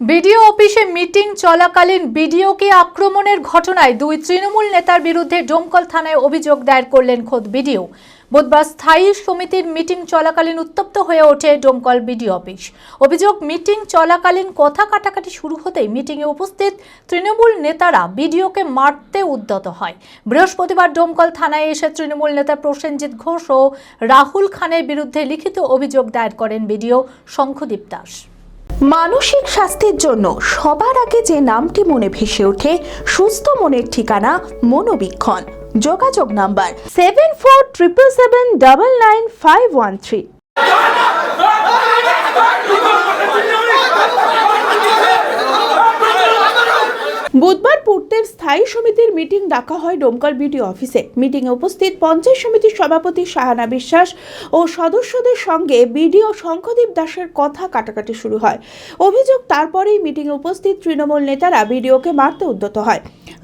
BDO অফিসে meeting চলাকালীন বিডিওকে আক্রমণের ঘটনায় দুই তৃণমূল নেতার বিরুদ্ধে ডোমকল থানায় অভিযোগ দায়ের করলেন খোদ বিডিও। বুধবার স্থায়ী সমিতির মিটিং চলাকালীন উত্তপ্ত হয়ে ওঠে ডোমকল বিডিও অফিস। অভিযোগ, মিটিং চলাকালীন কথা কাটাকাটি শুরু হতেই মিটিংয়ে উপস্থিত তৃণমূল নেতারা বিডিওকে মারতে উদ্যত হয়। বৃহস্পতিবার ডোমকল থানায় এসে তৃণমূল নেতা প্রসেনজিৎ ঘোষ ও রাহুল খানের বিরুদ্ধে লিখিত অভিযোগ দায়ের করেন বিডিও শঙ্খদীপ দাস। মানসিক স্বাস্থ্যের জন্য সবার আগে যে নামটি মনে ভেসে ওঠে, সুস্থ মনের ঠিকানা মনোবীক্ষণ। যোগাযোগ নাম্বার 7477799513। বুধবার পূর্তের স্থায়ী সমিতির মিটিং ডাকা হয় ডোমকল বিডিও অফিসে। মিটিংয়ে উপস্থিত পঞ্চায়েত সমিতির সভাপতি শাহানা বিশ্বাস ও সদস্যদের সঙ্গে বিডিও শঙ্খদীপ দাসের কথা কাটাকাটি শুরু হয়। অভিযোগ, তারপরেই মিটিংয়ে উপস্থিত তৃণমূল নেতারা বিডিওকে মারতে উদ্যত হয়।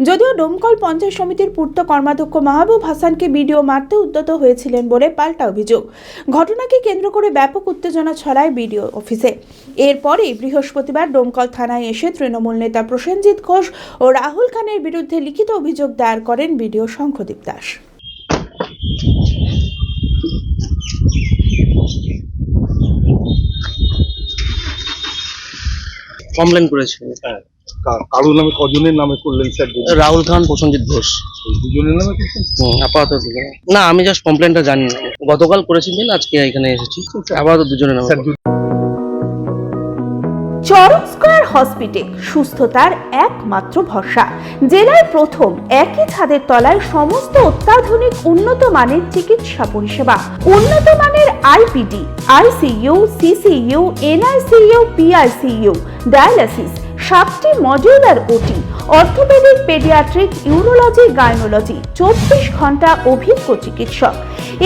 যদিও ডোমকল পঞ্চায়েত সমিতির পূর্ত কর্মাধ্যক্ষ মাহবুব হাসানকে বিডিও মারতে উদ্যত হয়েছিলেন বলে পাল্টা অভিযোগ। ঘটনাকে কেন্দ্র করে ব্যাপক উত্তেজনা ছড়ায় বিডিও অফিসে। এরপরই বৃহস্পতিবার ডোমকল থানায় এসে তৃণমূল নেতা প্রসেনজিৎ ঘোষ ও রাহুল খানের বিরুদ্ধে লিখিত অভিযোগ দায়ের করেন বিডিও শঙ্খদীপ দাস। কমপ্লেন করেছে। কারোর নামে কজনের নামে করলেন স্যার? রাহুল খান, প্রসেনজিৎ ঘোষ, দুজনের নামে করছেন? আপাতত দুজনে। না, আমি জাস্ট কমপ্লেনটা জানি না। গতকাল করেছিলেন, আজকে এখানে এসেছি। আপাতত দুজনের নামে। চরক স্কয়ার হসপিটাল সুস্থতার একমাত্র ভরসা। জেলায় প্রথম একই ছাদের তলায় সমস্ত অত্যাধুনিক উন্নত মানের চিকিৎসা পরিষেবা, উন্নত মানের IPD, ICU, CCU, NICU, PICU, dialysis, 7টি modular OT, orthopaedic, paediatric, urology, gynaecology, 24 ঘন্টা অভিজ্ঞ চিকিৎসক।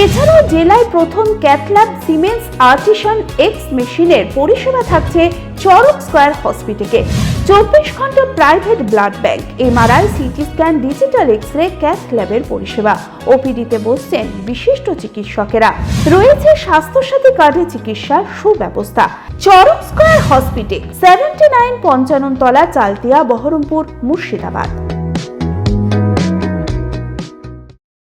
এছাড়াও জেলায় প্রথম ক্যাথল্যাব, সিমেন্স, আর্টিসান এক্স মেশিনের পরিষেবা থাকছে চরক স্কয়ার হসপিটালে। 24 ঘন্টা private blood bank, MRI, CT scan, digital X ray, cath ল্যাবের পরিষেবা। ওপিডিতে বসছেন বিশিষ্ট চিকিৎসকেরা। রয়েছে স্বাস্থ্যসাথী কার্ডে চিকিৎসার সুব্যবস্থা। চরক স্কয়ার হসপিটাল, 79 পঞ্চানন তলা, চালতিয়া, বহরমপুর, মুর্শিদাবাদ।